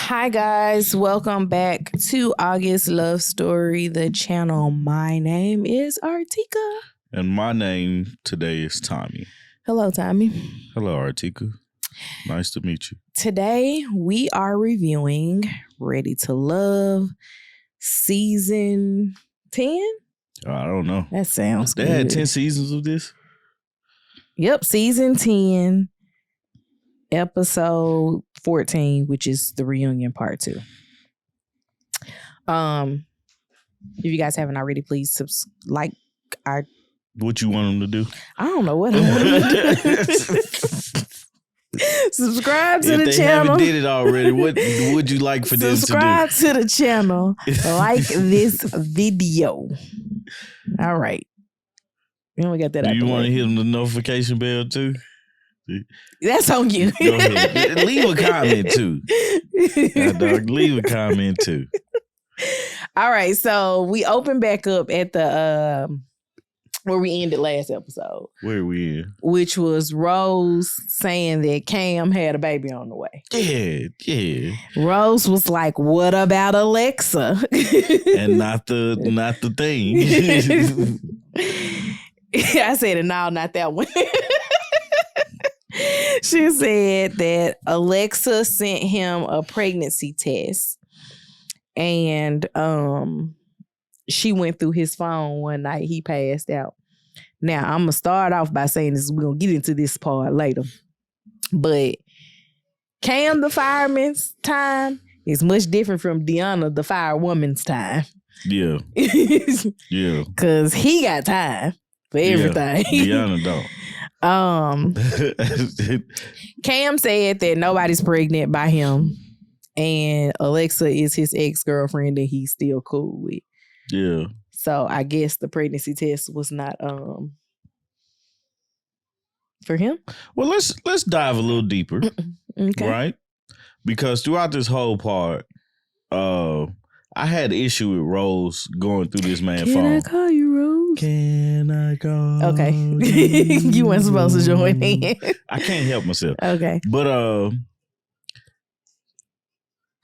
Hi guys, welcome back to August Love Story, the channel. My name is Artika. And my name today is Tommy. Hello, Tommy. Hello, Artika. Nice to meet you. Today we are reviewing Ready to Love season 10. I don't know. That sounds They good. had 10 seasons of this? Yep, season 10, episode 14, which is the reunion part 2. If you guys haven't already, please like our. What you want them to do? I don't know what I want them to do. Subscribe to the channel. If they haven't did it already, what would you like for them to do? Subscribe to the channel. Like this video. All right. We only got that. Do out you the want to way. hit them the notification bell too? That's on you. Go ahead. Leave a comment too. Dog, leave a comment too. All right. So we open back up at the where we ended last episode. Where are we in? Which was Rose saying that Cam had a baby on the way. Yeah. Rose was like, "What about Alexa?" And not the thing. I said, "No, not that one." She said that Alexa sent him a pregnancy test, and she went through his phone one night. He passed out. Now, I'm going to start off by saying this. We're going to get into this part later. But Cam, the fireman's time is much different from Deanna, the firewoman's time. Yeah. Yeah. Because he got time for everything. Deanna don't. Cam said that nobody's pregnant by him. And Alexa is his ex-girlfriend that he's still cool with. Yeah. So I guess the pregnancy test was not for him. Well, let's dive a little deeper, Okay. right? Because throughout this whole part, I had an issue with Rose going through this man's phone. Can I call you Rose? Can I call? Okay. You weren't supposed to join in. I can't help myself. Okay. But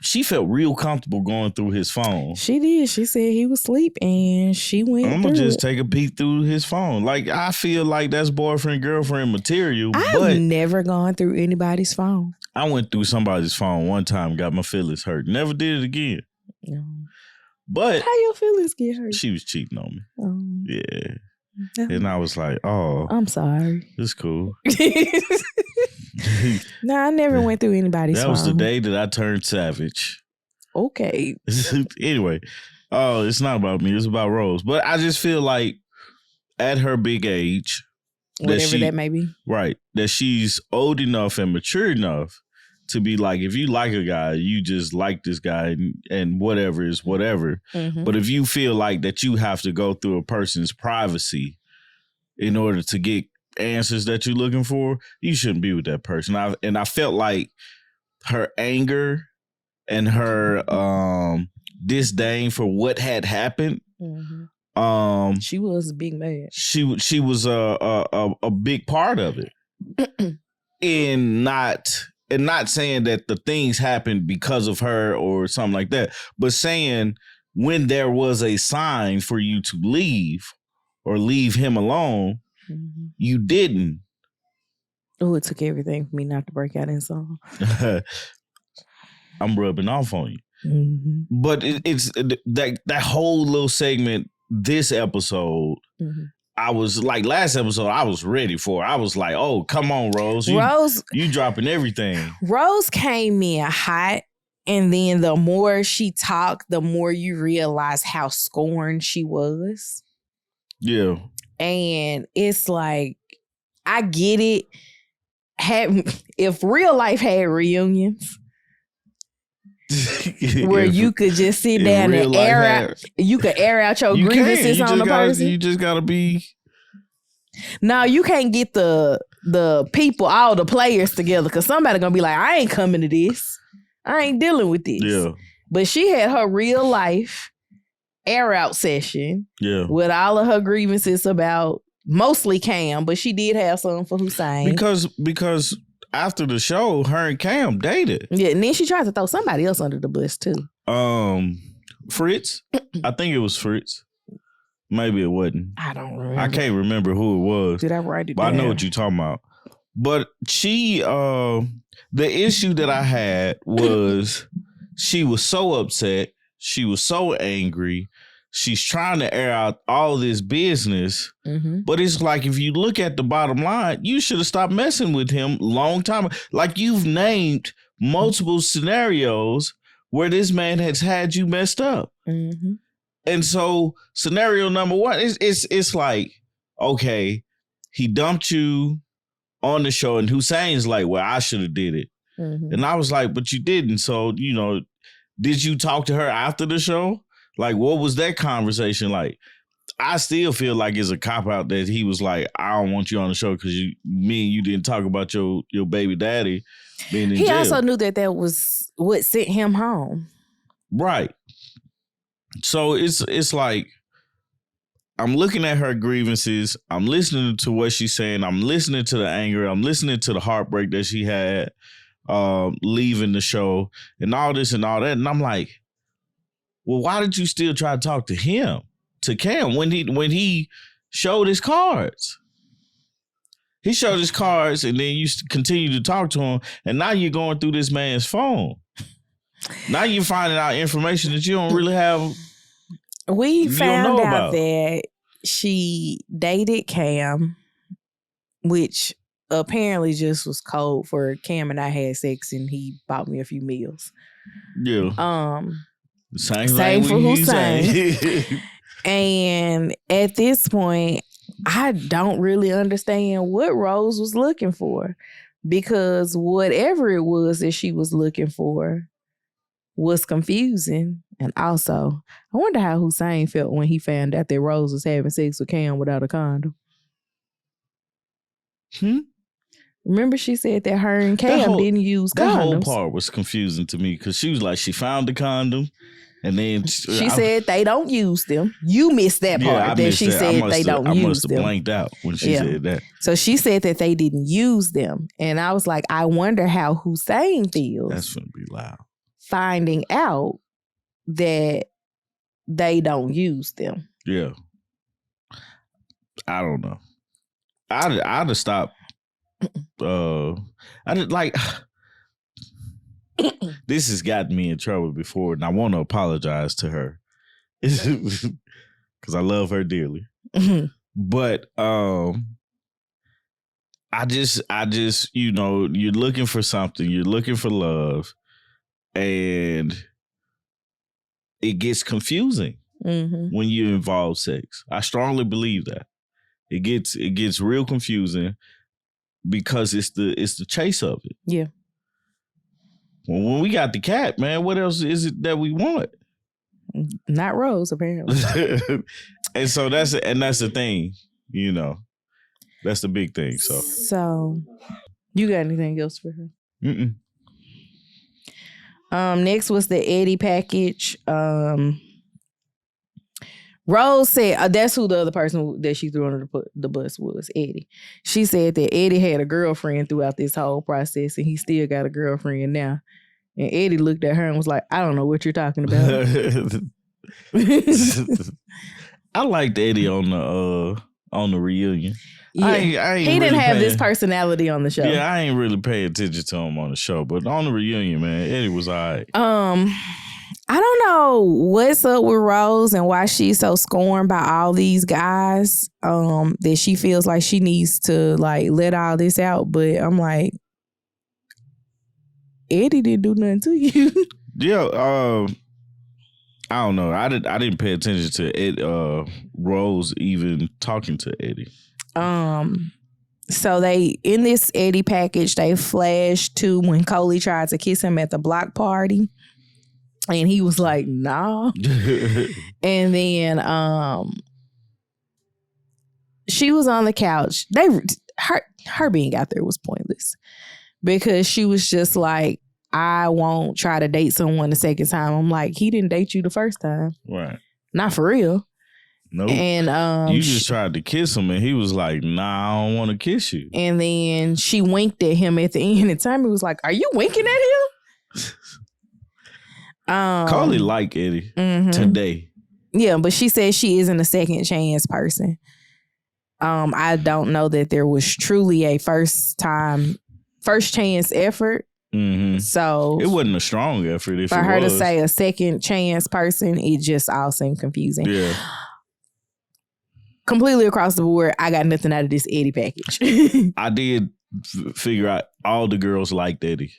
she felt real comfortable going through his phone. She did. She said he was asleep and she went I'm through gonna just it. take a peek through his phone. Like, I feel like that's boyfriend girlfriend material. I've but never gone through anybody's phone. I went through somebody's phone one time, got my feelings hurt. Never did it again. No. But How your feelings get hurt? she was cheating on me. Yeah. No. And I was like, oh, I'm sorry. it's cool. No, I never went through anybody's phone. That was the day that I turned savage. Okay. Anyway, it's not about me. It's about Rose. But I just feel like at her big age, Whatever that may be. right, that she's old enough and mature enough to be like, if you like a guy, you just like this guy and whatever is whatever. Mm-hmm. But if you feel like that you have to go through a person's privacy in order to get answers that you're looking for, you shouldn't be with that person. I felt like her anger and her disdain for what had happened. Mm-hmm. She was big mad. She was a big part of it. in not saying that the things happened because of her or something like that, but saying when there was a sign for you to leave or leave him alone, Mm-hmm. you didn't. Oh, it took everything for me not to break out in song. I'm rubbing off on you. Mm-hmm. But it's that whole little segment, this episode, Mm-hmm. I was like, last episode, I was ready for it. I was like, oh, come on, Rose. You dropping everything. Rose came in hot, and then the more she talked, the more you realize how scorned she was. Yeah. And it's like, I get it. If real life had reunions where you could just sit down and air out your grievances on the person. You just gotta be. No, you can't get the people, all the players together, because somebody gonna be like, I ain't coming to this. I ain't dealing with this. Yeah. But she had her real life air out session. Yeah. With all of her grievances about mostly Cam, but she did have some for Hussein. Because after the show, her and Cam dated. Yeah, and then she tried to throw somebody else under the bus too. Fritz. I think it was Fritz. Maybe it wasn't. I don't remember. I can't remember who it was. Did I write it but down? I know what you're talking about. But she, the issue that I had was she was so upset. She was so angry. She's trying to air out all this business. Mm-hmm. But it's like, if you look at the bottom line, you should have stopped messing with him long time. Like, you've named multiple scenarios where this man has had you messed up. Mm-hmm. And so scenario number one, it's like, okay, he dumped you on the show, and Hussein's like, well, I should have did it. Mm-hmm. And I was like, but you didn't. So, did you talk to her after the show? Like, what was that conversation like? I still feel like it's a cop-out that he was like, I don't want you on the show because me and you didn't talk about your baby daddy being in jail. He also knew that was what sent him home. Right. So it's like, I'm looking at her grievances. I'm listening to what she's saying. I'm listening to the anger. I'm listening to the heartbreak that she had leaving the show and all this and all that. And I'm like, well, why did you still try to talk to him, to Cam, when he showed his cards? He showed his cards, and then you continue to talk to him, and now you're going through this man's phone. Now you're finding out information that you don't really have. We found out about. that she dated Cam, which apparently just was code for Cam and I had sex, and he bought me a few meals. Yeah. Same for Hussein. And at this point, I don't really understand what Rose was looking for, because whatever it was that she was looking for was confusing. And also, I wonder how Hussein felt when he found out that Rose was having sex with Cam without a condom. Remember, she said that her and Cam didn't use condoms. That whole part was confusing to me, because she was like, she found the condom, and then she said they don't use them. You missed that part. That she said they don't use them. I must have blanked out when she said that. So she said that they didn't use them, and I was like, I wonder how Hussein feels. That's gonna be loud. Finding out that they don't use them. Yeah, I don't know. I'd have stopped. I did like. This has gotten me in trouble before, and I want to apologize to her because I love her dearly. But I just, you're looking for something, you're looking for love, and it gets confusing when you involve sex. I strongly believe that it gets real confusing because it's the chase of it. Yeah. Well, when we got the cat, man, what else is it that we want? Not Rose, apparently. And so that's the thing, that's the big thing. So you got anything else for her? Mm-mm. Next was the Eddie package. Rose said, that's who the other person that she threw under the bus was, Eddie. She said that Eddie had a girlfriend throughout this whole process, and he still got a girlfriend now. And Eddie looked at her and was like, I don't know what you're talking about. I liked Eddie on the reunion. Yeah. I ain't he didn't really have this personality on the show. Yeah, I ain't really paying attention to him on the show, but on the reunion, man, Eddie was all right. I don't know what's up with Rose and why she's so scorned by all these guys, that she feels like she needs to like let all this out. But I'm like, Eddie didn't do nothing to you. Yeah, I don't know. I didn't pay attention to Rose even talking to Eddie. So they, in this Eddie package, they flashed to when Coley tried to kiss him at the block party. And he was like, nah. And then she was on the couch. Her being out there was pointless, because she was just like, I won't try to date someone the second time. I'm like, he didn't date you the first time. Right. Not for real. Nope. And you just tried to kiss him, and he was like, "Nah, I don't want to kiss you." And then she winked at him at the end. And Tommy was like, "Are you winking at him?" Carly like Eddie today. Yeah, but she said she isn't a second chance person. I don't know that there was truly a first chance effort. So it wasn't a strong effort. For her to say a second chance person, it just all seemed confusing. Yeah. Completely across the board, I got nothing out of this Eddie package. I did figure out all the girls liked Eddie.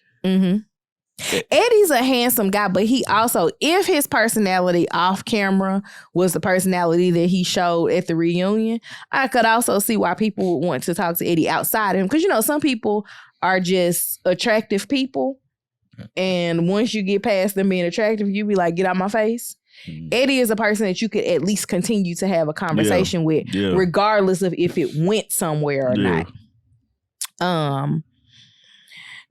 Eddie's a handsome guy, but he also, if his personality off camera was the personality that he showed at the reunion, I could also see why people would want to talk to Eddie outside of him. Because, you know, some people are just attractive people. And once you get past them being attractive, you be like, get out my face. Eddie is a person that you could at least continue to have a conversation with, regardless of if it went somewhere or not.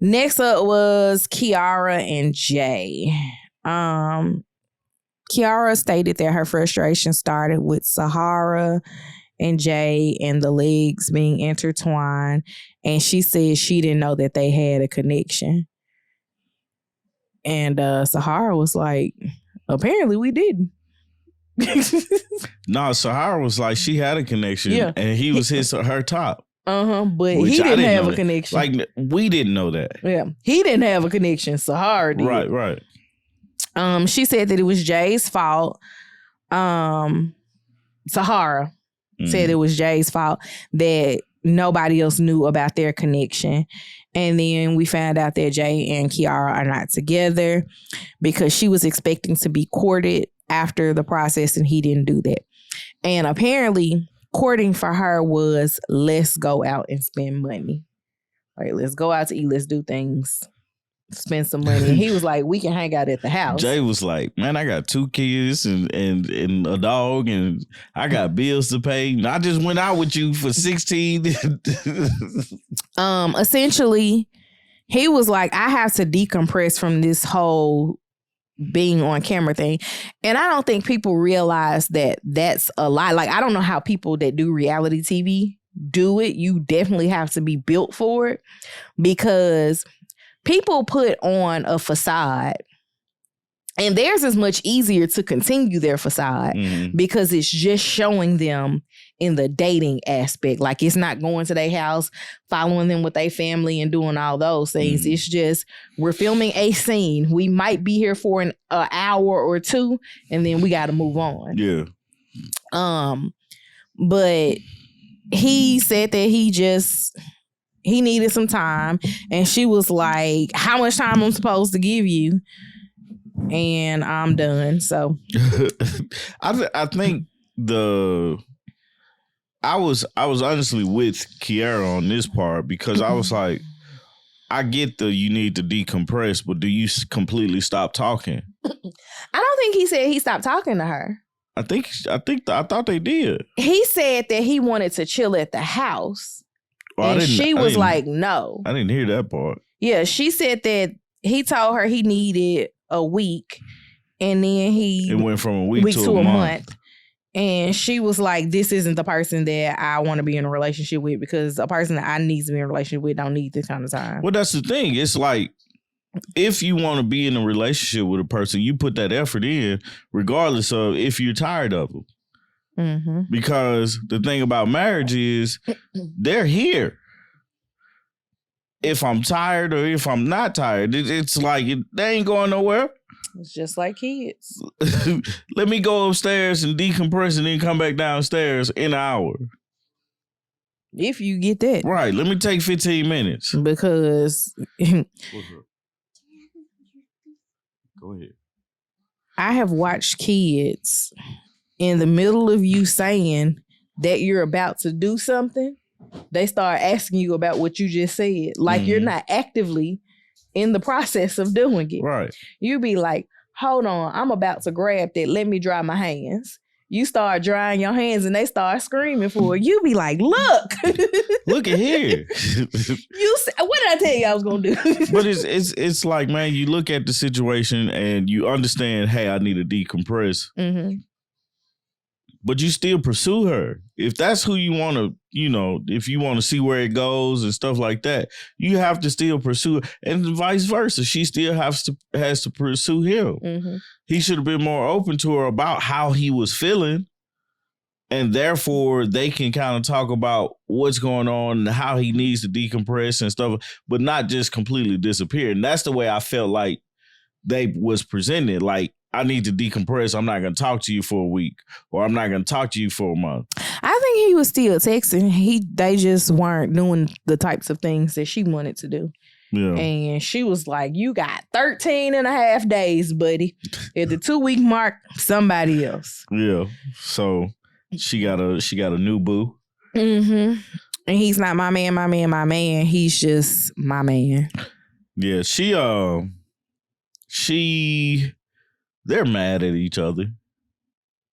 Next up was Kiara and Jay. Kiara stated that her frustration started with Sahara and Jay and the legs being intertwined. And she said she didn't know that they had a connection. And Sahara was like, apparently we didn't. No, Sahara was like, she had a connection and he was her top. But he didn't have a connection. Like, we didn't know that. Yeah. He didn't have a connection. Sahara did. Right. She said that it was Jay's fault. Sahara said it was Jay's fault that nobody else knew about their connection. And then we found out that Jay and Kiara are not together because she was expecting to be courted after the process and he didn't do that. And apparently courting for her was, let's go out and spend money. Like, let's go out to eat, let's do things, spend some money. And he was like, we can hang out at the house. Jay was like, man, I got 2 kids and a dog and I got bills to pay. I just went out with you for 16. Essentially, he was like, I have to decompress from this whole being on camera thing. And I don't think people realize that that's a lie. Like, I don't know how people that do reality TV do it. You definitely have to be built for it because people put on a facade and theirs is much easier to continue their facade because it's just showing them in the dating aspect. Like, it's not going to their house, following them with their family and doing all those things. It's just, we're filming a scene. We might be here for an hour or 2 and then we got to move on. Yeah. But he said that he needed some time. And she was like, how much time I'm supposed to give you? And I'm done. So I think I was honestly with Kiara on this part because I was like, I get you need to decompress, but do you completely stop talking? I don't think he said he stopped talking to her. I thought they did. He said that he wanted to chill at the house. And she was like, no. I didn't hear that part. Yeah, she said that he told her he needed a week, and then it went from a week to a month. And she was like, this isn't the person that I want to be in a relationship with because a person that I need to be in a relationship with don't need this kind of time. Well, that's the thing. It's like, if you want to be in a relationship with a person, you put that effort in regardless of if you're tired of them. Because the thing about marriage is they're here. If I'm tired or if I'm not tired, it's like they ain't going nowhere. It's just like kids. Let me go upstairs and decompress and then come back downstairs in an hour. If you get that. Right. Let me take 15 minutes. Because go ahead. I have watched kids in the middle of you saying that you're about to do something, they start asking you about what you just said. Like you're not actively in the process of doing it. Right. You be like, hold on, I'm about to grab that. Let me dry my hands. You start drying your hands and they start screaming for it. You be like, look. Look at here. What did I tell you I was going to do? But it's like, man, you look at the situation and you understand, hey, I need to decompress. but you still pursue her. If that's who you want to, if you want to see where it goes and stuff like that, you have to still pursue her, and vice versa. She still has to pursue him. Mm-hmm. He should have been more open to her about how he was feeling, and therefore they can kind of talk about what's going on and how he needs to decompress and stuff, but not just completely disappear. And that's the way I felt like they was presented. Like, I need to decompress. I'm not going to talk to you for a week, or I'm not going to talk to you for a month. I think he was still texting. They just weren't doing the types of things that she wanted to do. Yeah. And she was like, you got 13 and a half days, buddy. At the 2-week mark, somebody else. Yeah. So she got a new boo. Mm-hmm. And he's not my man. He's just my man. Yeah. They're mad at each other.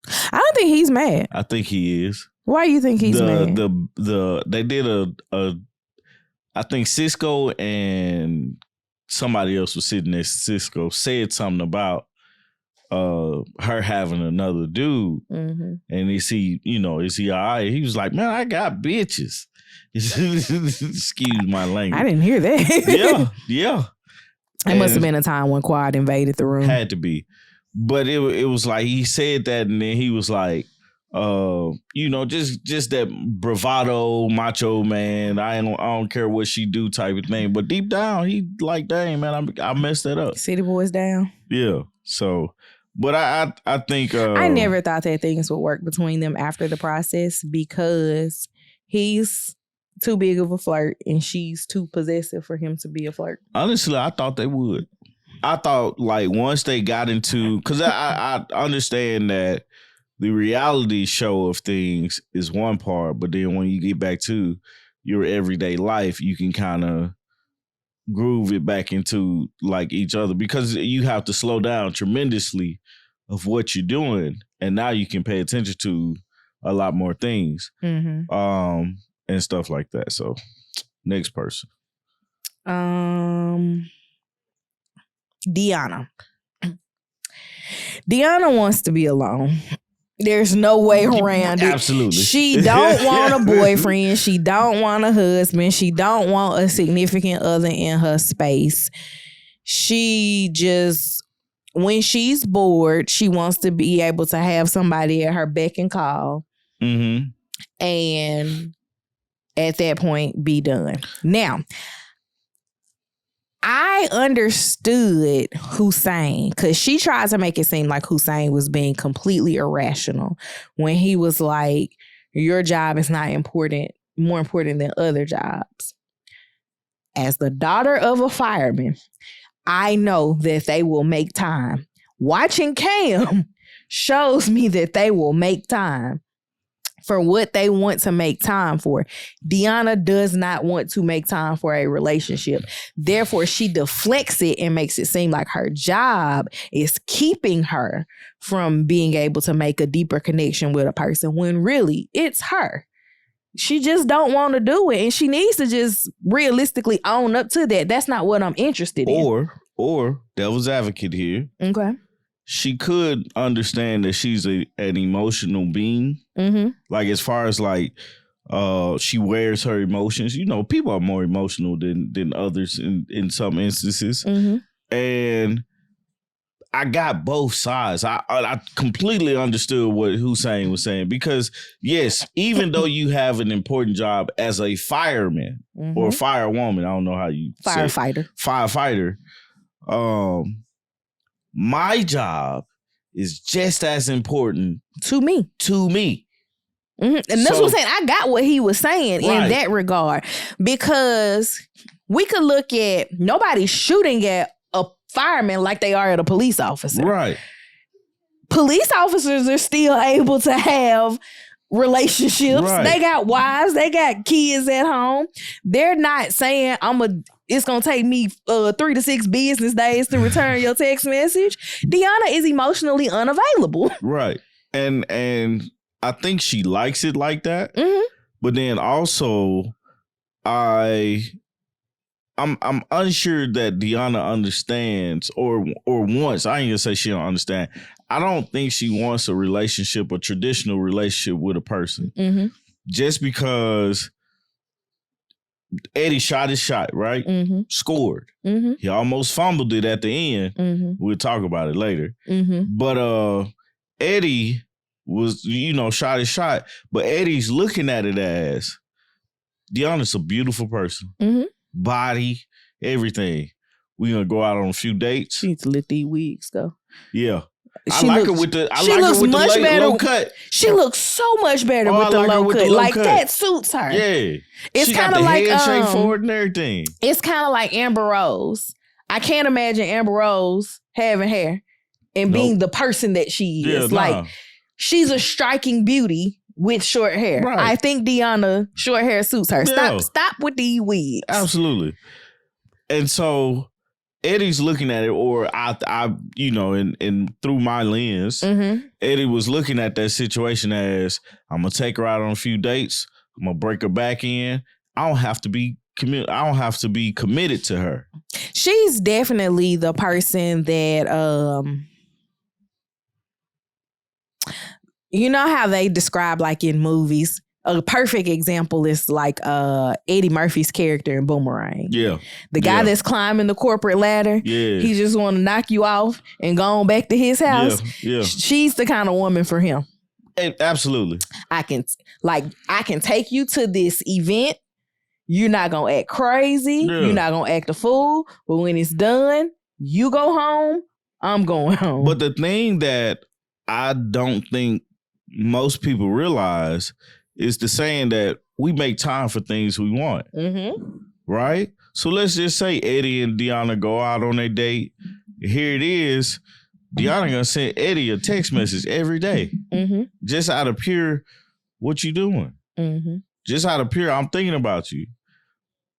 I don't think he's mad. I think he is. Why do you think he's mad? They did I think Cisco and somebody else was sitting there. Cisco said something about her having another dude. Mm-hmm. And is he all right? He was like, man, I got bitches. Excuse my language. I didn't hear that. Yeah. It must have been a time when Quad invaded the room. Had to be. But it was like he said that, and then he was like, just that bravado, macho man. I don't care what she do type of thing. But deep down, he like, dang man, I messed that up. City boys down. Yeah. So, but I think I never thought that things would work between them after the process, because he's too big of a flirt and she's too possessive for him to be a flirt. Honestly, I thought they would. I thought like once they got into, because I understand that the reality show of things is one part, but then when you get back to your everyday life, you can kind of groove it back into like each other, because you have to slow down tremendously of what you're doing, and now you can pay attention to a lot more things, mm-hmm. And stuff like that. So, next person. Deanna. Deanna wants to be alone. There's no way around it. Absolutely. She don't want a boyfriend. She don't want a husband. She don't want a significant other in her space. She just, when she's bored, she wants to be able to have somebody at her beck and call. Mm-hmm. And at that point, be done. Now, I understood Hussein, because she tried to make it seem like Hussein was being completely irrational when he was like, your job is not more important than other jobs. As the daughter of a fireman, I know that they will make time. Watching Cam shows me that they will make time for what they want to make time for. Deanna does not want to make time for a relationship. Therefore, she deflects it and makes it seem like her job is keeping her from being able to make a deeper connection with a person, when really it's her. She just don't want to do it, and she needs to just realistically own up to that. That's not what I'm interested in. Or devil's advocate here. Okay. She could understand that she's an emotional being. Mm-hmm. Like, as far as like, she wears her emotions. People are more emotional than others in some instances. Mm-hmm. And I got both sides. I completely understood what Hussein was saying, because yes, even though you have an important job as a fireman, mm-hmm. or firewoman, I don't know how you firefighter. My job is just as important to me. Mm-hmm. And that's what I'm saying. I got what he was saying in that regard, because we could look at nobody shooting at a fireman like they are at a police officer. Right. Police officers are still able to have relationships. Right. They got wives. They got kids at home. They're not saying it's going to take me 3 to 6 business days to return your text message. Deanna is emotionally unavailable. Right. And I think she likes it like that. Mm-hmm. But then also, I I'm unsure that Deanna understands or wants. I ain't gonna say she don't understand. I don't think she wants a relationship, a traditional relationship with a person. Mm-hmm. Just because Eddie shot his shot, right? Mm-hmm. Scored. Mm-hmm. He almost fumbled it at the end. Mm-hmm. We'll talk about it later. Mm-hmm. But Eddie was, shot his shot. But Eddie's looking at it as Deanna's a beautiful person. Mm-hmm. Body, everything. We're gonna go out on a few dates. She needs to let these wigs go. Yeah. I like her with the low cut. She looks so much better with the low cut. Like that suits her. Yeah. It's kind of like handshake forward and everything. It's kind of like Amber Rose. I can't imagine Amber Rose having hair and being the person that she is. She's a striking beauty with short hair. Right. I think Deanna short hair suits her. Stop with these wigs. Absolutely. And so Eddie's looking at it, or I and through my lens, Eddie was looking at that situation as, I'm gonna take her out on a few dates. I'm gonna break her back in. I don't have to be committed to her. She's definitely the person that you know how they describe, like in movies, a perfect example is like Eddie Murphy's character in Boomerang. Yeah. The guy that's climbing the corporate ladder. Yeah. He just want to knock you off and go on back to his house. Yeah. She's the kind of woman for him. Absolutely. I can take you to this event. You're not going to act crazy. Yeah. You're not going to act a fool. But when it's done, you go home, I'm going home. But the thing that I don't think most people realize is the saying that we make time for things we want. Mm-hmm. Right? So let's just say Eddie and Deanna go out on a date. Here it is. Deanna gonna send Eddie a text message every day. Mm-hmm. Just out of pure, what you doing? Mm-hmm. Just out of pure, I'm thinking about you.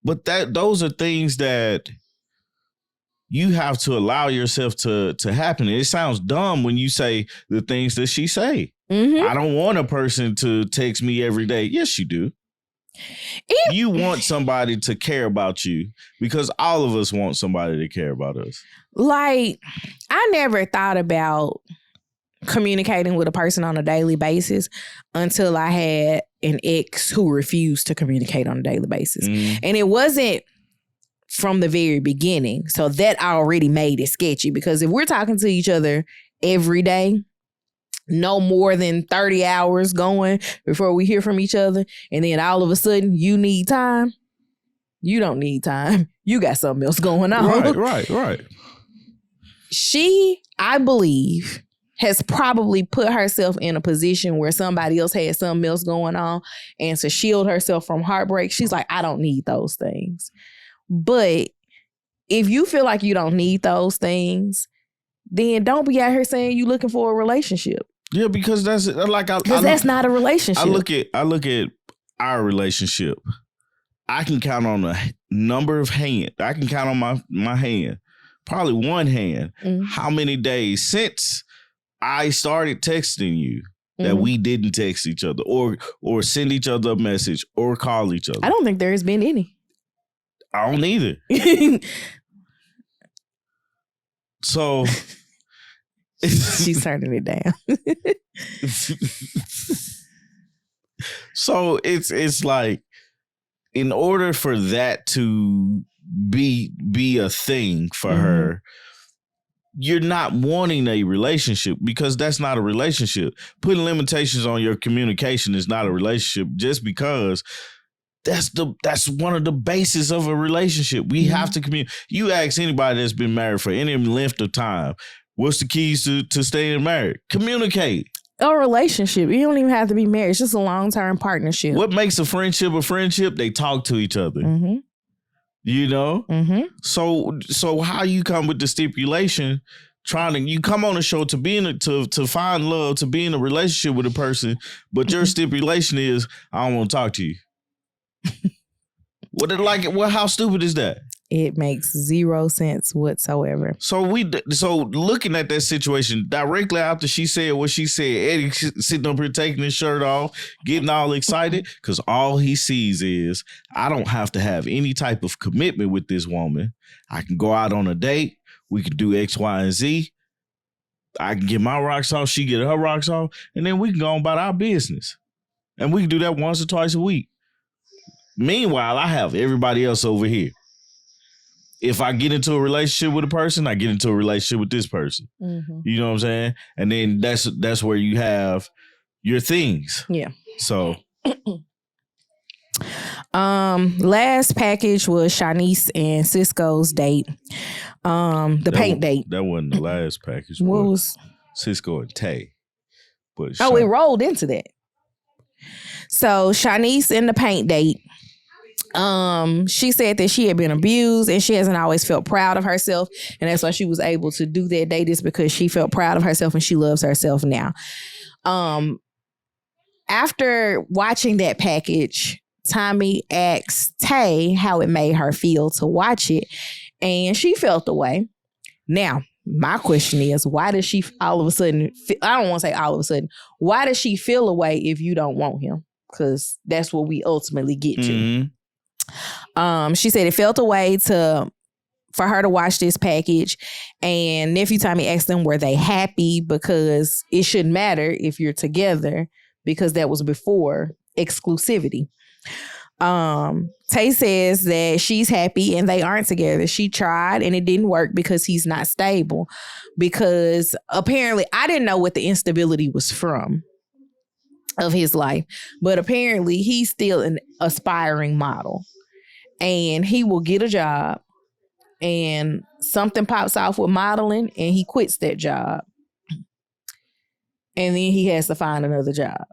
But those are things that you have to allow yourself to happen. It sounds dumb when you say the things that she say. Mm-hmm. I don't want a person to text me every day. Yes, you do. You want somebody to care about you, because all of us want somebody to care about us. Like, I never thought about communicating with a person on a daily basis until I had an ex who refused to communicate on a daily basis. Mm. And it wasn't from the very beginning. So that already made it sketchy, because if we're talking to each other every day, no more than 30 hours going before we hear from each other, and then all of a sudden you need time, you don't need time. You got something else going on. Right. She, I believe, has probably put herself in a position where somebody else had something else going on, and to shield herself from heartbreak, she's like, I don't need those things. But if you feel like you don't need those things, then don't be out here saying you looking for a relationship. Yeah, because that's like that's not a relationship. I look at our relationship. I can count on a number of hands. I can count on my hand, probably one hand, how many days since I started texting you that we didn't text each other or send each other a message or call each other. I don't think there has been any. I don't either. So she's turning it down. So it's like, in order for that to be a thing for her, you're not wanting a relationship, because that's not a relationship. Putting limitations on your communication is not a relationship, just because that's one of the bases of a relationship. We have to communicate. You ask anybody that's been married for any length of time, what's the keys to staying married? Communicate. A relationship. You don't even have to be married. It's just a long-term partnership. What makes a friendship a friendship? They talk to each other. Mm-hmm. You know? Mm-hmm. So how you come with the stipulation, you come on a show to find love, to be in a relationship with a person, but your stipulation is, I don't want to talk to you. How stupid is that? It makes zero sense whatsoever. So looking at that situation directly after she said what she said, Eddie sitting up here taking his shirt off, getting all excited because all he sees is I don't have to have any type of commitment with this woman. I can go out on a date. We can do X, Y, and Z. I can get my rocks off. She get her rocks off, and then we can go on about our business. And we can do that once or twice a week. Meanwhile, I have everybody else over here. If I get into a relationship with a person, I get into a relationship with this person. Mm-hmm. You know what I'm saying? And then that's where you have your things. Yeah. So last package was Shanice and Cisco's date. Paint date. That wasn't the last package. What was Cisco and Tay? But it rolled into that. So Shanice and the paint date. She said that she had been abused and she hasn't always felt proud of herself, and that's why she was able to do that date, is because she felt proud of herself and she loves herself now. After watching that package, Tommy asked Tay how it made her feel to watch it, and she felt the way. Now, my question is, why does she all of a sudden, I don't want to say all of a sudden, why does she feel a way if you don't want him? Because that's what we ultimately get to. Mm-hmm. She said it felt a way for her to watch this package, and nephew Tommy asked them, were they happy? Because it shouldn't matter if you're together, because that was before exclusivity. Tay says that she's happy and they aren't together. She tried and it didn't work because he's not stable. Because apparently, I didn't know what the instability was from of his life, but apparently he's still an aspiring model. And he will get a job and something pops off with modeling and he quits that job. And then he has to find another job.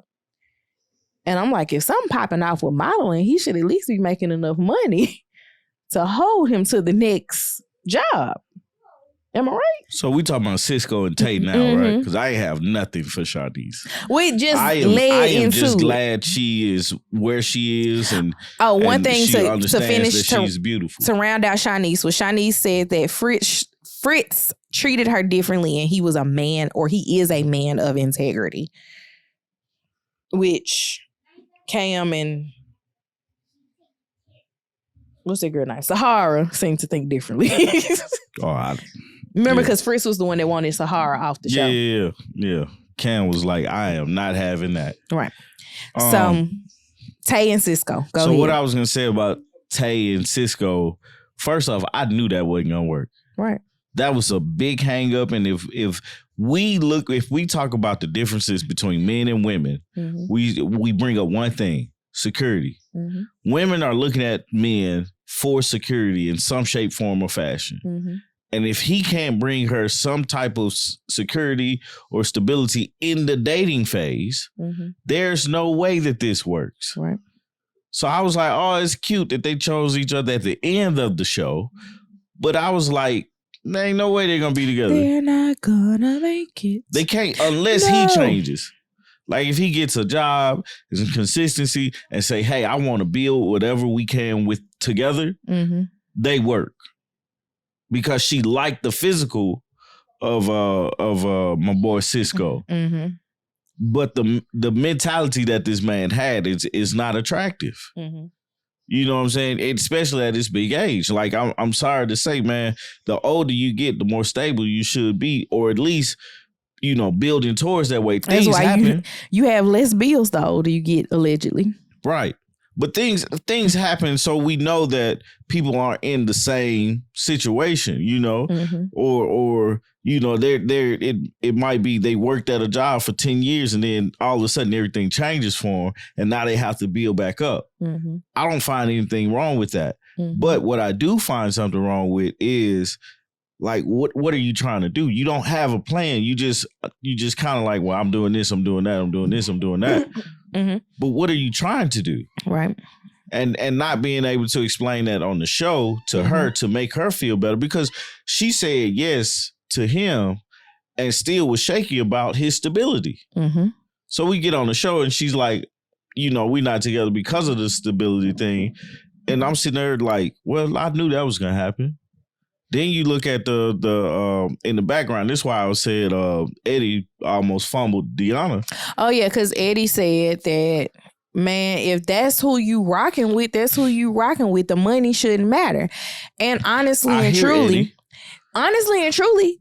And I'm like, if something popping off with modeling, he should at least be making enough money to hold him to the next job. Am I right? So we talking about Cisco and Tay now, mm-hmm. right? Because I have nothing for Shanice. We just I am just glad she is where she is, and one thing to finish she's beautiful. To round out Shanice, was Shanice said that Fritz treated her differently, and he was a man, or he is a man of integrity, which Cam and what's that girl name? Sahara seem to think differently. Remember, because Fritz was the one that wanted Sahara off the show. Yeah. Cam was like, I am not having that. Right. So, Tay and Cisco. Go ahead. What I was going to say about Tay and Cisco, first off, I knew that wasn't going to work. Right. That was a big hang up. And if we talk about the differences between men and women, mm-hmm. we bring up one thing: security. Mm-hmm. Women are looking at men for security in some shape, form, or fashion. Mm-hmm. And if he can't bring her some type of security or stability in the dating phase, mm-hmm. there's no way that this works. Right. So I was like, oh, it's cute that they chose each other at the end of the show. But I was like, there ain't no way they're going to be together. They're not going to make it. They can't unless he changes. Like if he gets a job, some consistency, and say, hey, I want to build whatever we can with together, mm-hmm. they work. Because she liked the physical of my boy Cisco. Mm-hmm. But the mentality that this man had is not attractive. Mm-hmm. You know what I'm saying? Especially at this big age. Like, I'm sorry to say, man, the older you get, the more stable you should be, or at least, building towards that way. Things That's why happen. You have less bills the older you get, allegedly. Right. But things happen, so we know that people aren't in the same situation, mm-hmm. or it might be they worked at a job for 10 years and then all of a sudden everything changes for them and now they have to build back up. Mm-hmm. I don't find anything wrong with that. Mm-hmm. But what I do find something wrong with is, like, what are you trying to do? You don't have a plan. You just kind of like, well, I'm doing this, I'm doing that, I'm doing this, I'm doing that. Mm-hmm. But what are you trying to do? Right. And not being able to explain that on the show to mm-hmm. her to make her feel better, because she said yes to him and still was shaky about his stability. Mm-hmm. So we get on the show and she's like, we're not together because of the stability thing. And I'm sitting there like, well, I knew that was gonna happen. Then you look at the in the background. This is why I said Eddie almost fumbled Deanna. Oh yeah, because Eddie said that, man, if that's who you rocking with, that's who you rocking with. The money shouldn't matter. And honestly and truly,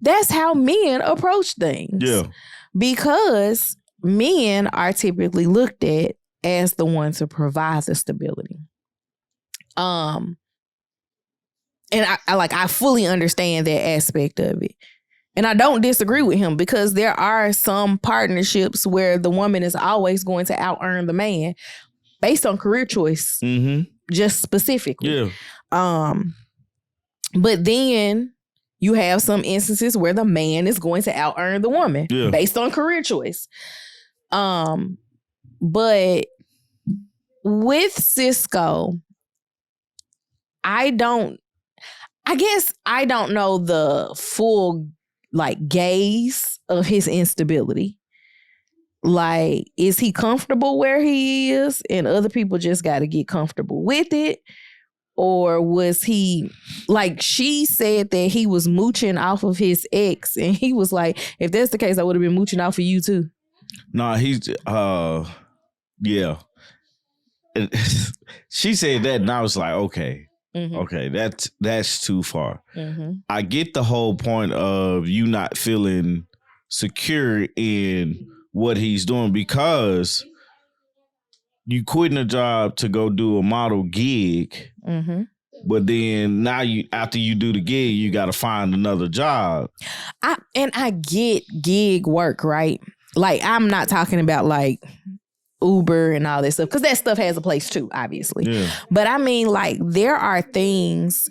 that's how men approach things. Yeah. Because men are typically looked at as the one to provide the stability. And I fully understand that aspect of it. And I don't disagree with him, because there are some partnerships where the woman is always going to out-earn the man based on career choice, just specifically. Yeah. But then you have some instances where the man is going to out-earn the woman based on career choice. But with Cisco, I guess I don't know the full gaze of his instability. Like, is he comfortable where he is and other people just got to get comfortable with it? Or was he, she said that he was mooching off of his ex, and he was like, if that's the case, I would have been mooching off of you too. No, he's, yeah. She said that, and I was like, okay. Okay, that's too far. I get the whole point of you not feeling secure in what he's doing, because you quitting a job to go do a model gig, but then now after you do the gig, you got to find another job. I get gig work, right? Like, I'm not talking about Uber and all that stuff, because that stuff has a place too, obviously. Yeah. But I mean, there are things,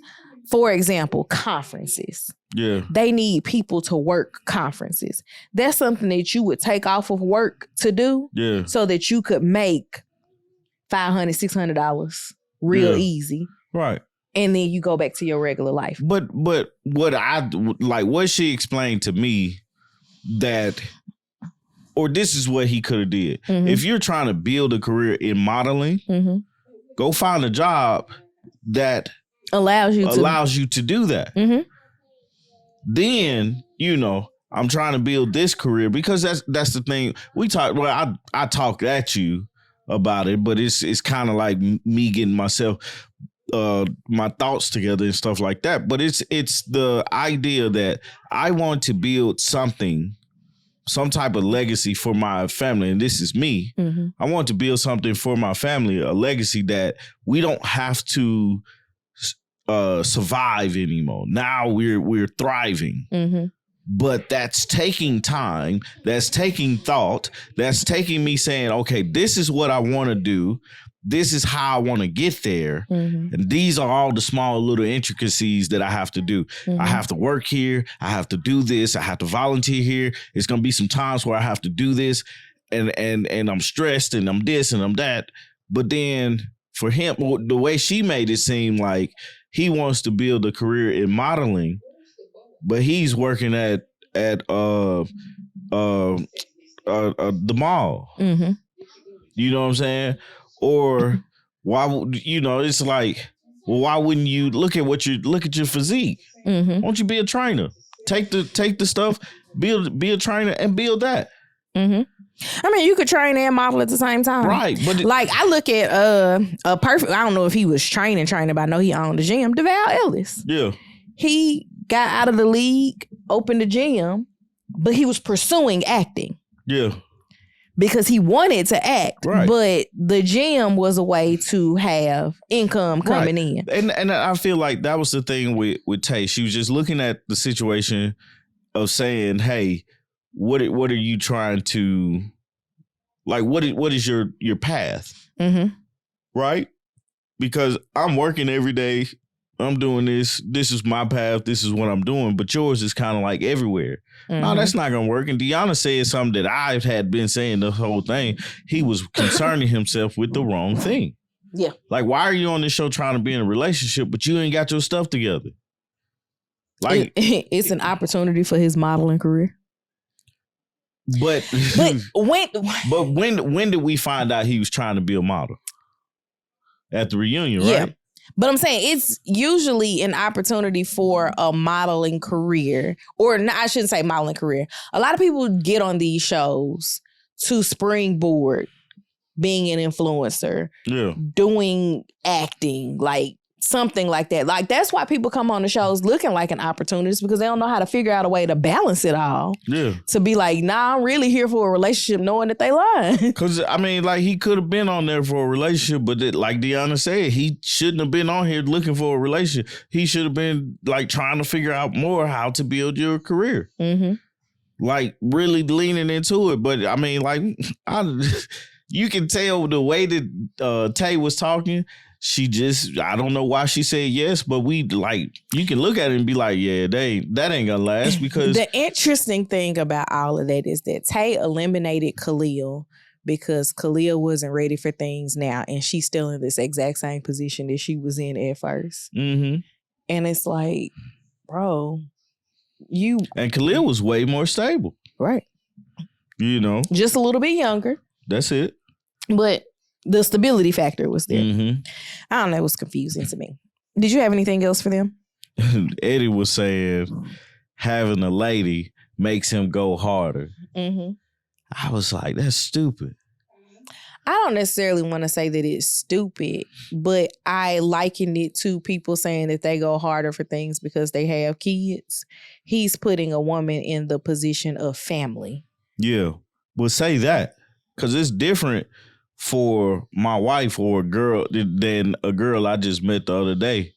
for example, conferences. Yeah. They need people to work conferences. That's something that you would take off of work to do, so that you could make $500, $600 real easy. Right. And then you go back to your regular life. But what she explained to me, that, or this is what he could have did. If you're trying to build a career in modeling, go find a job that allows you to do that. Then, I'm trying to build this career, because that's the thing. We talk. Well, I talked at you about it, but it's kind of like me getting myself my thoughts together and stuff like that. But it's the idea that I want to build something, some type of legacy for my family. And this is me. I want to build something for my family, a legacy that we don't have to survive anymore. Now we're thriving. But that's taking time, that's taking thought, that's taking me saying, okay, this is what I want to do. This is how I want to get there. And these are all the small little intricacies that I have to do. I have to work here. I have to do this. I have to volunteer here. It's going to be some times where I have to do this, and I'm stressed, and I'm this and I'm that. But then for him, the way she made it seem like he wants to build a career in modeling, but he's working at the mall. You know what I'm saying? Or why would it's like, well, why wouldn't you look at your physique? Why don't you be a trainer? Take the stuff, be a trainer and build that. I mean, you could train and model at the same time. Right. But I look at a perfect, I don't know if he was training, but I know he owned the gym, DeVal Ellis. Yeah. He got out of the league, opened a gym, but he was pursuing acting. Yeah. Because he wanted to act, right. But the gym was a way to have income coming in. And I feel like that was the thing with Tay. She was just looking at the situation of saying, hey, what are you trying to, what is your path? Right? Because I'm working every day. I'm doing this. This is my path. This is what I'm doing. But yours is kind of everywhere. No, that's not going to work. And Deanna said something that I had been saying the whole thing. He was concerning himself with the wrong thing. Yeah. Why are you on this show trying to be in a relationship, but you ain't got your stuff together? It's an opportunity for his modeling career. But when did we find out he was trying to be a model? At the reunion, right? But I'm saying it's usually an opportunity for a modeling career, or I shouldn't say modeling career. A lot of people get on these shows to springboard being an influencer, doing acting, like something like that. Like that's why people come on the shows looking like an opportunist, because they don't know how to figure out a way to balance it all. Yeah. To be like, nah, I'm really here for a relationship, knowing that they lying. Because, I mean, like, he could have been on there for a relationship, but like Deanna said, he shouldn't have been on here looking for a relationship. He should have been, like, trying to figure out more how to build your career. Mm-hmm. Like, really leaning into it. But, I mean, like, you can tell the way that Tay was talking, I don't know why she said yes, but you can look at it and be like, yeah, that ain't gonna last. Because the interesting thing about all of that is that Tay eliminated Khalil because Khalil wasn't ready for things now, and she's still in this exact same position that she was in at first. Mm-hmm. And it's like, bro, and Khalil was way more stable. Right. You know. Just a little bit younger. That's it. But the stability factor was there. Mm-hmm. I don't know. It was confusing to me. Did you have anything else for them? Eddie was saying having a lady makes him go harder. Mm-hmm. I was like, that's stupid. I don't necessarily want to say that it's stupid, but I likened it to people saying that they go harder for things because they have kids. He's putting a woman in the position of family. Yeah. Well, say that, because it's different for my wife or a girl than a girl I just met the other day.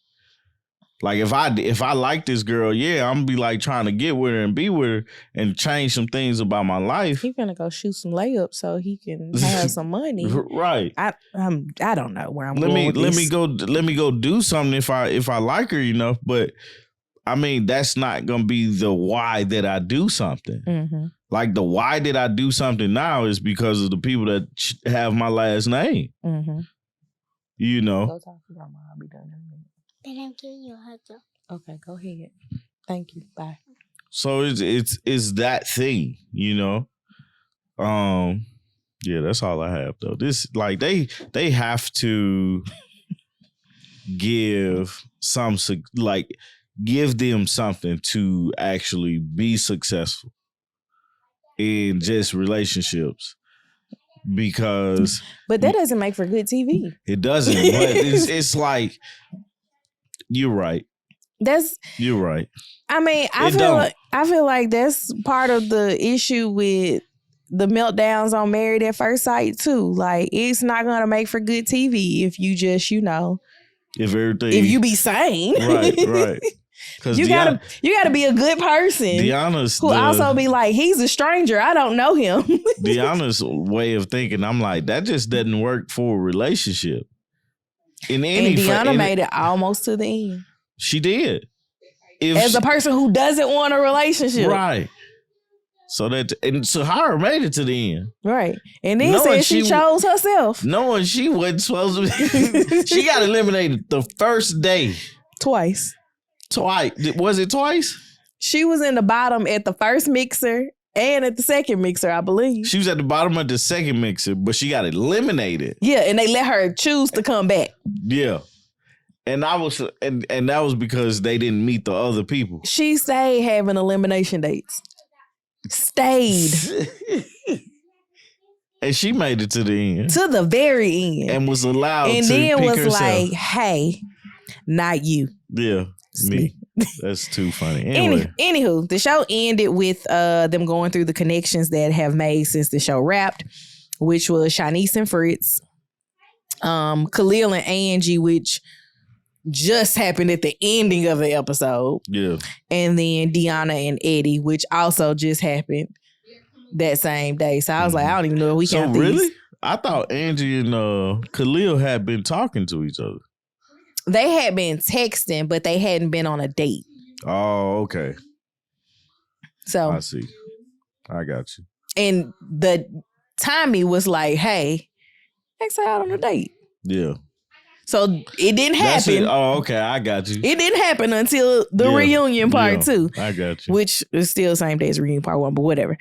Like if I like this girl, yeah, I'm gonna be like trying to get with her and be with her and change some things about my life. He's gonna go shoot some layups so he can have some money. Right. I don't know where I'm going with this. Let me go do something if I like her enough. But I mean, that's not gonna be the why that I do something. Mm-hmm. Like the why did I do something now is because of the people that have my last name. Mm-hmm. You know. Go talk to your mom. I'll be done in a minute. Then I'm giving you a hug. Okay, go ahead. Thank you. Bye. So it's that thing, you know. Yeah, that's all I have though. This like they have to give them something to actually be successful in just relationships, because but that doesn't make for good TV. It doesn't. But it's like you're right. You're right. I mean, I feel like that's part of the issue with the meltdowns on Married at First Sight too. Like it's not gonna make for good TV if you just if you be sane. Right. You gotta be a good person. Deanna's who also be like, he's a stranger, I don't know him. Deanna's way of thinking, I'm like, that just doesn't work for a relationship. And Deanna made it almost to the end. She did. As a person who doesn't want a relationship. Right. So Sahara made it to the end. Right. And then said she chose herself. Knowing she wasn't supposed to be. She got eliminated the first day. Twice. Was it twice? She was in the bottom at the first mixer and at the second mixer, I believe. She was at the bottom of the second mixer, but she got eliminated. Yeah, and they let her choose to come back. Yeah. And that was because they didn't meet the other people. She stayed having elimination dates. Stayed. And she made it to the end. To the very end. And was allowed to pick herself. And then was like, hey, not you. Yeah. Me. That's too funny. Anyway. Anywho, the show ended with them going through the connections that have made since the show wrapped, which was Shanice-Fritz, Khalil-Angie, which just happened at the ending of the episode. Yeah. And then Deanna-Eddie, which also just happened that same day. So I was like, I don't even know if we can. So really? I thought Angie and Khalil had been talking to each other. They had been texting, but they hadn't been on a date. Oh, okay. So I see. I got you. And the Tommy was like, hey, let's out on a date. Yeah. So it didn't happen. Oh, okay. I got you. It didn't happen until the reunion part 2. I got you. Which is still the same day as reunion part 1, but whatever.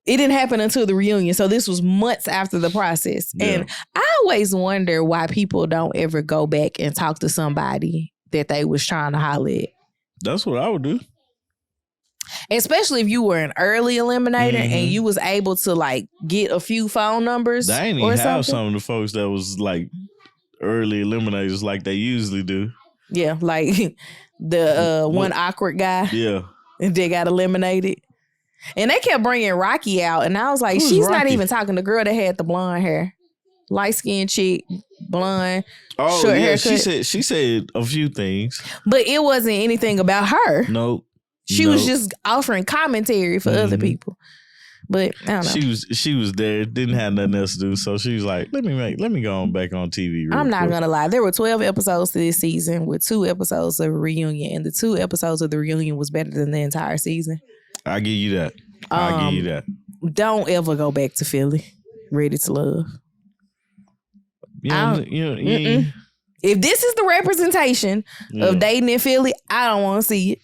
It didn't happen until the reunion. So this was months after the process. Yeah. And I always wonder why people don't ever go back and talk to somebody that they was trying to holler at. That's what I would do. Especially if you were an early eliminator and you was able to like get a few phone numbers. They ain't even have some of the folks that was like early eliminators like they usually do. Yeah, like the one awkward guy. Yeah. They got eliminated. And they kept bringing Rocky out. And I was like, she's not even talking to the girl that had the blonde hair. Light-skinned chick, blonde, short haircut. She said a few things. But it wasn't anything about her. Nope. She was just offering commentary for other people. But I don't know. She was there, didn't have nothing else to do. So she was like, let me go on back on TV. I'm not gonna lie. There were 12 episodes to this season with 2 episodes of a reunion. And the 2 episodes of the reunion was better than the entire season. I'll give you that. I'll give you that. Don't ever go back to Philly. Ready to Love. If this is the representation of dating in Philly, I don't want to see it.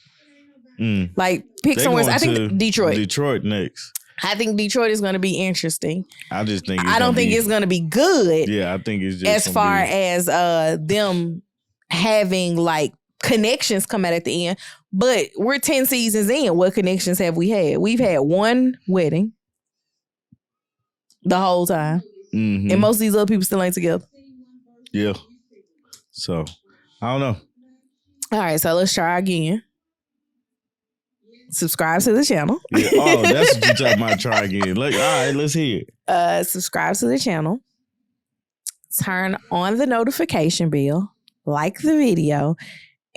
Like, pick somewhere. I think Detroit. Detroit next. I think Detroit is going to be interesting. I just think I don't think it's going to be good. Yeah, I think it's just as far as them having like connections come out at the end. But we're 10 seasons in. What connections have we had? We've had one wedding the whole time, and most of these other people still ain't together. Yeah. So I don't know. All right, so let's try again. Subscribe to the channel. Yeah. Oh, that's what you're talking about. Try again. Look, all right, let's hear it. Subscribe to the channel. Turn on the notification bell. Like the video.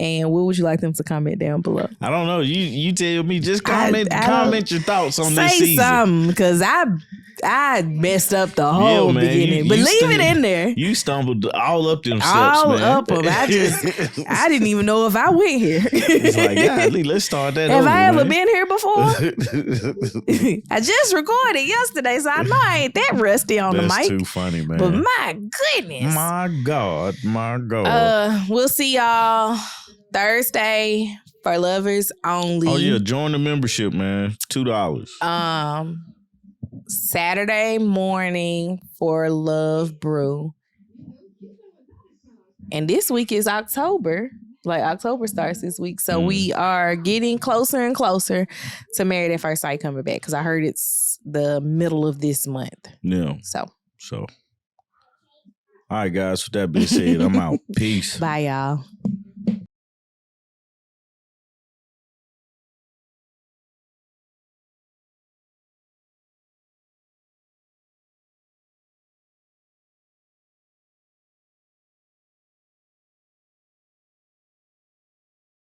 And what would you like them to comment down below? I don't know. You tell me. Just comment your thoughts on this season. Say something, because I messed up the whole beginning. But leave it in there. You stumbled all up them steps, man. All up them. I didn't even know if I went here. It's like, golly, let's start that over, Have I ever been here before? I just recorded yesterday, so I know I ain't that rusty on the mic. That's too funny, man. But my goodness. My God. We'll see y'all Thursday for lovers only. Oh yeah, join the membership, man. $2. Saturday morning for Love Brew. And this week is October. Like, October starts this week. So we are getting closer and closer to Married at First Sight coming back, because I heard it's the middle of this month. Yeah. So. All right, guys. With that being said, I'm out. Peace. Bye, y'all.